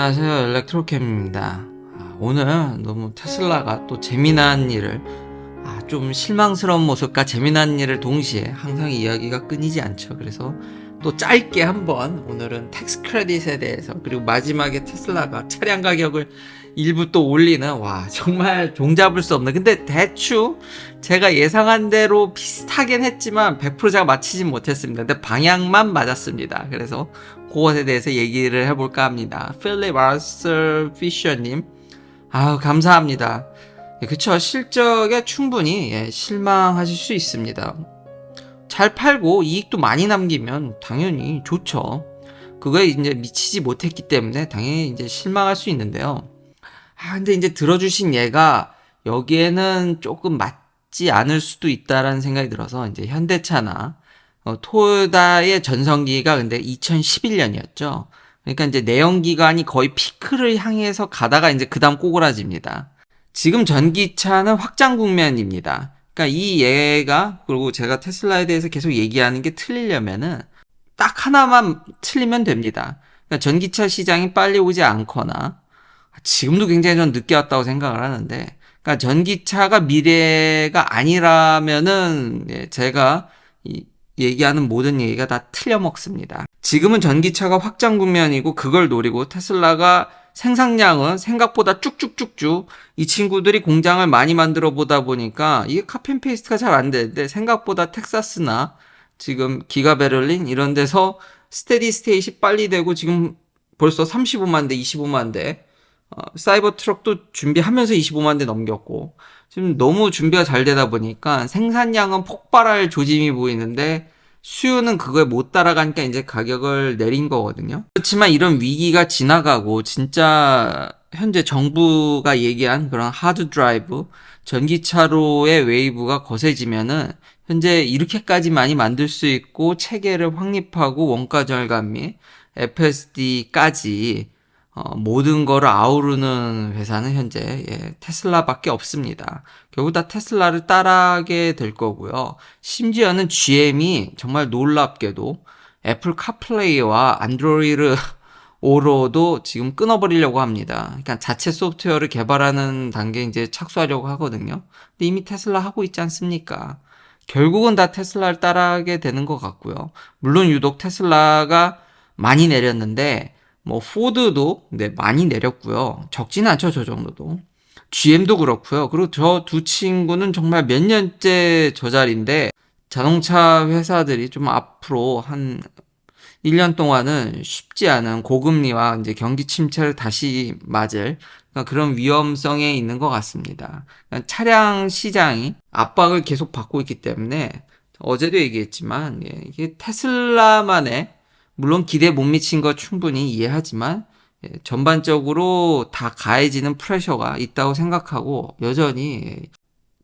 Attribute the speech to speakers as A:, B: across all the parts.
A: 안녕하세요, 일렉트로캠입니다. 오늘 너무 테슬라가 또 재미난 일을 좀 실망스러운 모습과 재미난 일을 동시에 항상 이야기가 끊이지 않죠. 그래서 또 짧게 한번 오늘은 텍스 크레딧에 대해서, 그리고 마지막에 테슬라가 차량 가격을 일부 또 올리는, 정말 종잡을 수 없는, 근데 대충 제가 예상한 대로 비슷하긴 했지만 100% 제가 맞히진 못했습니다. 근데 방향만 맞았습니다. 그래서 그것에 대해서 얘기를 해볼까 합니다. 필립 아서 피셔님, 감사합니다. 그쵸, 실적에 충분히 실망하실 수 있습니다. 잘 팔고 이익도 많이 남기면 당연히 좋죠. 그거에 이제 미치지 못했기 때문에 당연히 이제 실망할 수 있는데요. 근데 이제 들어주신 예가 여기에는 조금 맞지 않을 수도 있다라는 생각이 들어서, 이제 현대차나 토요타의 전성기가 근데 2011년이었죠. 그러니까 이제 내연기관이 거의 피크를 향해서 가다가 이제 그 다음 꼬그라집니다. 지금 전기차는 확장 국면입니다. 그러니까 이 예가, 그리고 제가 테슬라에 대해서 계속 얘기하는 게 틀리려면은 딱 하나만 틀리면 됩니다. 그러니까 전기차 시장이 빨리 오지 않거나, 지금도 굉장히 전 늦게 왔다고 생각을 하는데, 그러니까 전기차가 미래가 아니라면은 제가 얘기하는 모든 얘기가 다 틀려먹습니다. 지금은 전기차가 확장 국면이고 그걸 노리고 테슬라가 생산량은 생각보다 쭉쭉쭉쭉, 이 친구들이 공장을 많이 만들어 보다 보니까 이게 카피앤페이스트가 잘 안 되는데, 생각보다 텍사스나 지금 기가베를린 이런 데서 스테디 스테이시 빨리 되고, 지금 벌써 35만 대, 25만 대, 사이버 트럭도 준비하면서 25만 대 넘겼고, 지금 너무 준비가 잘 되다 보니까 생산량은 폭발할 조짐이 보이는데 수요는 그거에 못 따라가니까 이제 가격을 내린 거거든요. 그렇지만 이런 위기가 지나가고, 진짜 현재 정부가 얘기한 그런 하드 드라이브, 전기차로의 웨이브가 거세지면은 현재 이렇게까지 많이 만들 수 있고 체계를 확립하고 원가 절감 및 FSD까지 모든 거를 아우르는 회사는 현재 테슬라밖에 없습니다. 결국 다 테슬라를 따라하게 될 거고요. 심지어는 GM이 정말 놀랍게도 애플 카플레이와 안드로이드 오로도 지금 끊어버리려고 합니다. 그러니까 자체 소프트웨어를 개발하는 단계에 이제 착수하려고 하거든요. 근데 이미 테슬라 하고 있지 않습니까? 결국은 다 테슬라를 따라하게 되는 것 같고요. 물론 유독 테슬라가 많이 내렸는데, 포드도 많이 내렸고요. 적지는 않죠, 저 정도도. GM도 그렇고요. 그리고 저 두 친구는 정말 몇 년째 저 자리인데, 자동차 회사들이 좀 앞으로 한 1년 동안은 쉽지 않은 고금리와 이제 경기 침체를 다시 맞을, 그런 위험성에 있는 것 같습니다. 차량 시장이 압박을 계속 받고 있기 때문에, 어제도 얘기했지만, 이게 테슬라만의, 물론 기대에 못 미친 거 충분히 이해하지만, 전반적으로 다 가해지는 프레셔가 있다고 생각하고, 여전히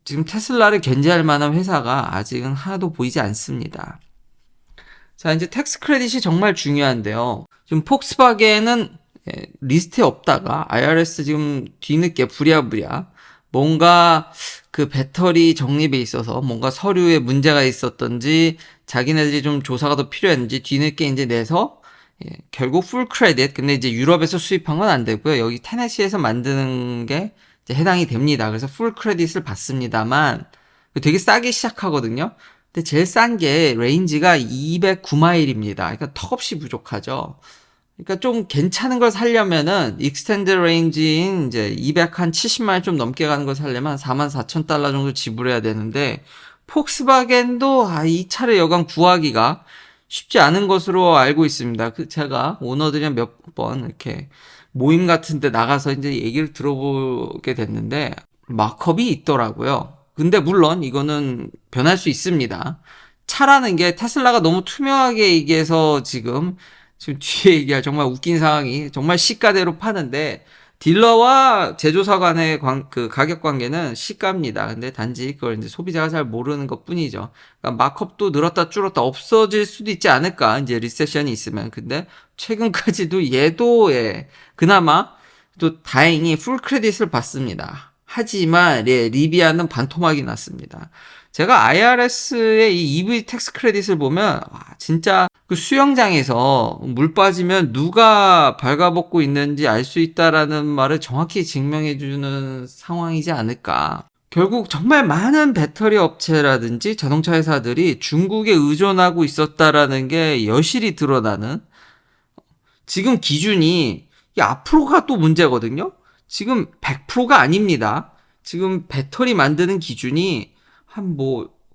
A: 지금 테슬라를 견제할 만한 회사가 아직은 하나도 보이지 않습니다. 자, 이제 텍스 크레딧이 정말 중요한데요. 지금 폭스바겐은 리스트에 없다가 IRS 지금 뒤늦게 부랴부랴 뭔가 그 배터리 정립에 있어서 뭔가 서류에 문제가 있었던지, 자기네들이 좀 조사가 더 필요했는지 뒤늦게 이제 내서 결국 풀 크레딧, 근데 이제 유럽에서 수입한 건 안 되고요. 여기 테네시에서 만드는 게 이제 해당이 됩니다. 그래서 풀 크레딧을 받습니다만 되게 싸게 시작하거든요. 근데 제일 싼 게 레인지가 209마일입니다. 그러니까 턱없이 부족하죠. 그러니까 좀 괜찮은 걸 살려면은 익스텐드 레인지인 이제 270마일 좀 넘게 가는 걸 살려면 44,000달러 정도 지불해야 되는데, 폭스바겐도 이 차를 여간 구하기가 쉽지 않은 것으로 알고 있습니다. 제가 오너들이랑 몇 번 이렇게 모임 같은 데 나가서 이제 얘기를 들어보게 됐는데, 마크업이 있더라고요. 근데 물론 이거는 변할 수 있습니다. 차라는 게 테슬라가 너무 투명하게 얘기해서 지금 뒤에 얘기할 정말 웃긴 상황이, 정말 시가대로 파는데 딜러와 제조사 간의 그 가격 관계는 시가입니다. 근데 단지 그걸 이제 소비자가 잘 모르는 것 뿐이죠. 그러니까 마크업도 늘었다 줄었다 없어질 수도 있지 않을까, 이제 리세션이 있으면. 근데 최근까지도 얘도 그나마 또 다행히 풀 크레딧을 받습니다. 하지만 리비아는 반토막이 났습니다. 제가 IRS의 이 EV 텍스 크레딧을 보면 진짜 그 수영장에서 물 빠지면 누가 발가벗고 있는지 알 수 있다라는 말을 정확히 증명해주는 상황이지 않을까. 결국 정말 많은 배터리 업체라든지 자동차 회사들이 중국에 의존하고 있었다라는 게 여실히 드러나는, 지금 기준이 앞으로가 또 문제거든요. 지금 100%가 아닙니다. 지금 배터리 만드는 기준이 한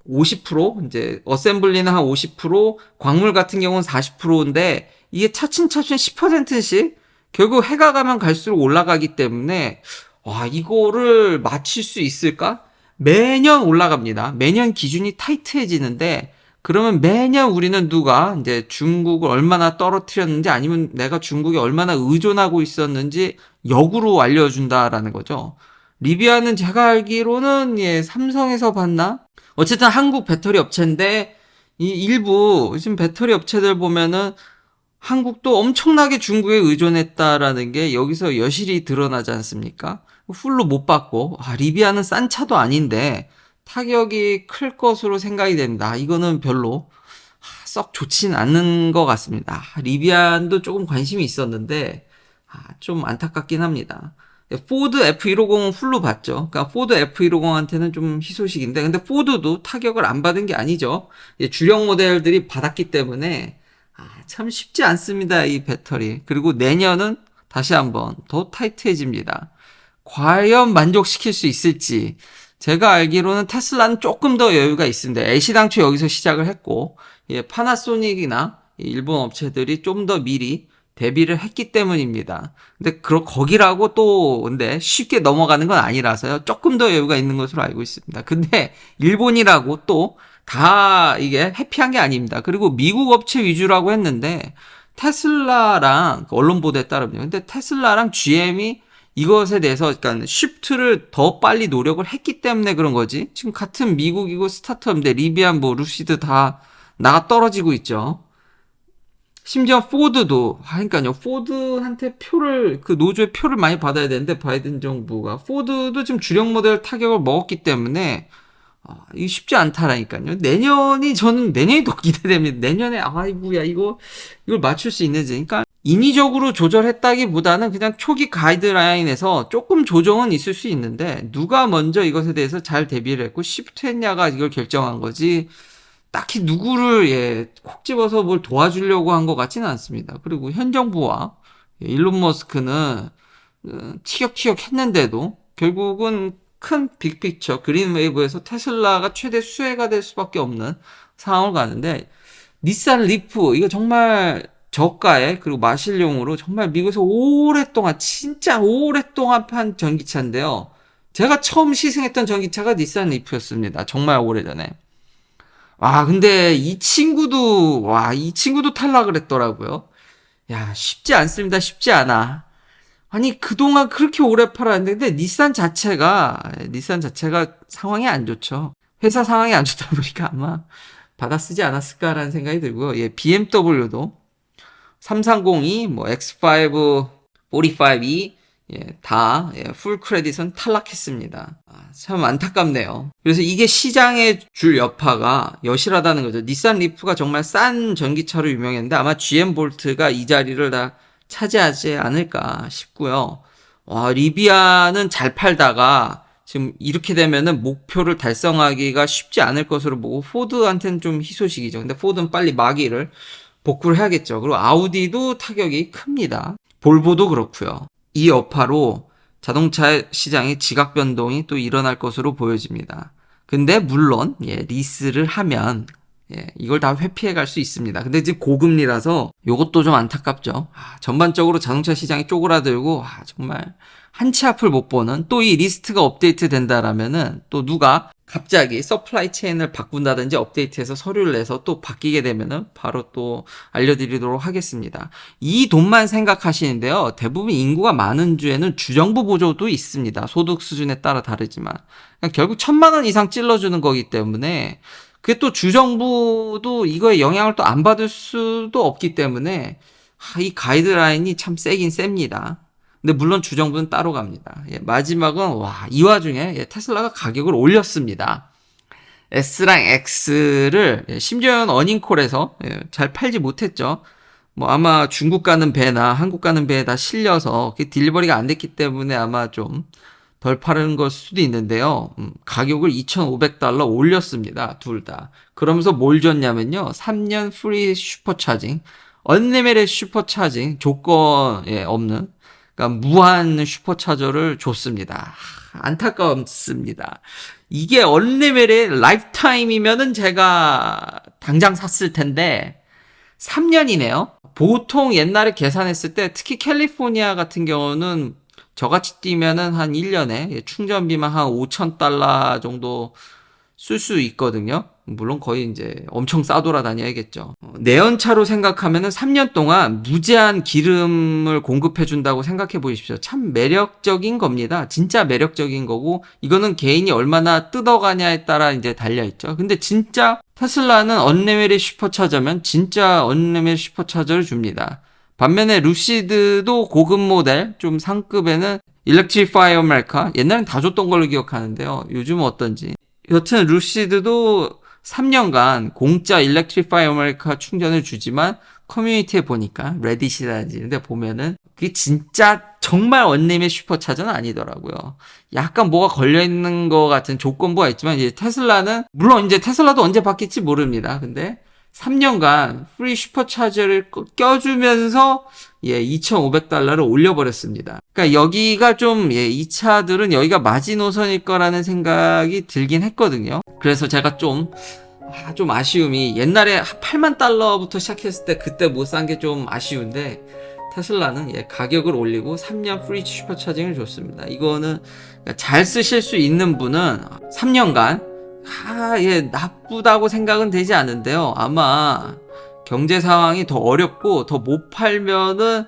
A: 50%, 이제 어셈블리는 한 50%, 광물 같은 경우는 40%인데 이게 차츰차츰 10%씩 결국 해가 가면 갈수록 올라가기 때문에 와, 이거를 맞출 수 있을까? 매년 올라갑니다. 매년 기준이 타이트해지는데 그러면 매년 우리는 누가 이제 중국을 얼마나 떨어뜨렸는지 아니면 내가 중국에 얼마나 의존하고 있었는지 역으로 알려준다라는 거죠. 리비아는 제가 알기로는 삼성에서 봤나? 어쨌든 한국 배터리 업체인데 이 일부 지금 배터리 업체들 보면은 한국도 엄청나게 중국에 의존했다라는 게 여기서 여실히 드러나지 않습니까? 풀로 못 받고 리비아는 싼 차도 아닌데 타격이 클 것으로 생각이 됩니다. 이거는 별로 썩 좋진 않은 것 같습니다. 리비안도 조금 관심이 있었는데 좀 안타깝긴 합니다. 포드 F150은 풀로 봤죠. 그러니까 포드 F150한테는 좀 희소식인데, 근데 포드도 타격을 안 받은 게 아니죠. 주력 모델들이 받았기 때문에 참 쉽지 않습니다, 이 배터리. 그리고 내년은 다시 한번 더 타이트해집니다. 과연 만족시킬 수 있을지. 제가 알기로는 테슬라는 조금 더 여유가 있습니다. 애시당초 여기서 시작을 했고, 파나소닉이나 일본 업체들이 좀 더 미리 대비를 했기 때문입니다. 근데 거기라고 또 근데 쉽게 넘어가는 건 아니라서요. 조금 더 여유가 있는 것으로 알고 있습니다. 근데 일본이라고 또 다 이게 해피한 게 아닙니다. 그리고 미국 업체 위주라고 했는데 테슬라랑 언론 보도에 따르면 근데 테슬라랑 GM이 이것에 대해서 그러니까 쉬프트를 더 빨리 노력을 했기 때문에 그런 거지. 지금 같은 미국이고 스타트업인데 리비안 루시드 다 나가 떨어지고 있죠. 심지어 포드도 그러니까요. 포드한테 그 노조의 표를 많이 받아야 되는데 바이든 정부가 포드도 지금 주력 모델 타격을 먹었기 때문에 이게 쉽지 않다라니까요. 저는 내년이 더 기대됩니다. 내년에 아이고야 이걸 맞출 수 있는지. 그러니까 인위적으로 조절했다기보다는 그냥 초기 가이드라인에서 조금 조정은 있을 수 있는데 누가 먼저 이것에 대해서 잘 대비를 했고 시프트했냐가 이걸 결정한 거지. 딱히 누구를 콕 집어서 뭘 도와주려고 한 것 같지는 않습니다. 그리고 현 정부와 일론 머스크는 티격태격 했는데도 결국은 큰 빅픽처 그린 웨이브에서 테슬라가 최대 수혜가 될 수밖에 없는 상황을 가는데 닛산 리프 이거 정말 저가에 그리고 마실용으로 정말 미국에서 오랫동안 진짜 오랫동안 판 전기차인데요. 제가 처음 시승했던 전기차가 닛산 리프였습니다. 정말 오래전에. 근데 이 친구도 탈락을 했더라고요. 야, 쉽지 않습니다. 쉽지 않아. 아니, 그동안 그렇게 오래 팔았는데, 근데 닛산 자체가 상황이 안 좋죠. 회사 상황이 안 좋다 보니까 아마 받아쓰지 않았을까라는 생각이 들고요. BMW도 330이, X5, 45E, 풀 크레딧은 탈락했습니다. 참 안타깝네요. 그래서 이게 시장에 줄 여파가 여실하다는 거죠. 닛산 리프가 정말 싼 전기차로 유명했는데 아마 GM 볼트가 이 자리를 다 차지하지 않을까 싶고요. 리비아는 잘 팔다가 지금 이렇게 되면은 목표를 달성하기가 쉽지 않을 것으로 보고 포드한테는 좀 희소식이죠. 근데 포드는 빨리 마기를 복구를 해야겠죠. 그리고 아우디도 타격이 큽니다. 볼보도 그렇고요. 이 여파로 자동차 시장의 지각 변동이 또 일어날 것으로 보여집니다. 근데 물론 리스를 하면 이걸 다 회피해 갈 수 있습니다. 근데 지금 고금리라서 이것도 좀 안타깝죠. 전반적으로 자동차 시장이 쪼그라들고 정말 한치 앞을 못 보는 또 이 리스트가 업데이트 된다라면은 또 누가 갑자기 서플라이 체인을 바꾼다든지 업데이트해서 서류를 내서 또 바뀌게 되면은 바로 또 알려드리도록 하겠습니다. 이 돈만 생각하시는데요. 대부분 인구가 많은 주에는 주정부 보조도 있습니다. 소득 수준에 따라 다르지만 결국 1,000만 원 이상 찔러주는 거기 때문에 그게 또 주정부도 이거에 영향을 또 안 받을 수도 없기 때문에 이 가이드라인이 참 세긴 셉니다. 근데 물론 주정부는 따로 갑니다. 마지막은 이 와중에 테슬라가 가격을 올렸습니다. S랑 X를 심지어는 어닝콜에서 잘 팔지 못했죠. 뭐 아마 중국 가는 배나 한국 가는 배에 다 실려서 딜리버리가 안 됐기 때문에 아마 좀 덜 파는 걸 수도 있는데요. 가격을 $2,500 올렸습니다. 둘 다. 그러면서 뭘 줬냐면요. 3년 프리 슈퍼차징, 언리미티드 슈퍼차징 조건에 없는 그러니까 무한 슈퍼차저를 줬습니다. 안타깝습니다. 이게 언리미티드 라이프타임이면은 제가 당장 샀을 텐데 3년이네요. 보통 옛날에 계산했을 때 특히 캘리포니아 같은 경우는 저같이 뛰면은 한 1년에 충전비만 한 $5,000 정도 쓸 수 있거든요. 물론 거의 이제 엄청 싸돌아다녀야겠죠. 내연차로 생각하면은 3년 동안 무제한 기름을 공급해준다고 생각해 보십시오. 참 매력적인 겁니다. 진짜 매력적인 거고, 이거는 개인이 얼마나 뜯어가냐에 따라 이제 달려있죠. 근데 진짜 테슬라는 언리미티드 슈퍼차저면 진짜 언리미티드 슈퍼차저를 줍니다. 반면에 루시드도 고급 모델, 좀 상급에는 일렉트리파이 아메리카, 옛날엔 다 줬던 걸로 기억하는데요. 요즘은 어떤지. 여튼 루시드도 3년간 공짜 일렉트리파이 아메리카 충전을 주지만 커뮤니티에 보니까 레딧이라든지 이런 데 보면은 그게 진짜 정말 언리미티드 슈퍼차저는 아니더라고요. 약간 뭐가 걸려있는 것 같은 조건부가 있지만 이제 테슬라는 물론 이제 테슬라도 언제 바뀔지 모릅니다. 근데 3년간 프리 슈퍼차저를 껴주면서 $2,500를 올려버렸습니다. 그러니까 여기가 좀 이 차들은 여기가 마지노선일 거라는 생각이 들긴 했거든요. 그래서 제가 좀 아쉬움이 옛날에 $80,000부터 시작했을 때 그때 못 산 게 좀 아쉬운데 테슬라는 가격을 올리고 3년 프리 슈퍼차징을 줬습니다. 이거는 잘 쓰실 수 있는 분은 3년간 나쁘다고 생각은 되지 않은데요. 아마 경제 상황이 더 어렵고 더 못 팔면은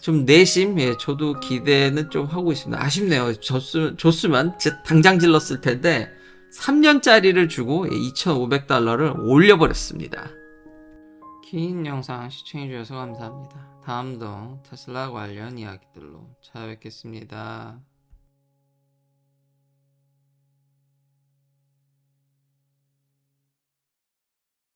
A: 좀 내심, 저도 기대는 좀 하고 있습니다. 아쉽네요. 줬으면 진짜 당장 질렀을 텐데 3년짜리를 주고 $2,500를 올려버렸습니다. 긴 영상 시청해주셔서 감사합니다. 다음도 테슬라 관련 이야기들로 찾아뵙겠습니다.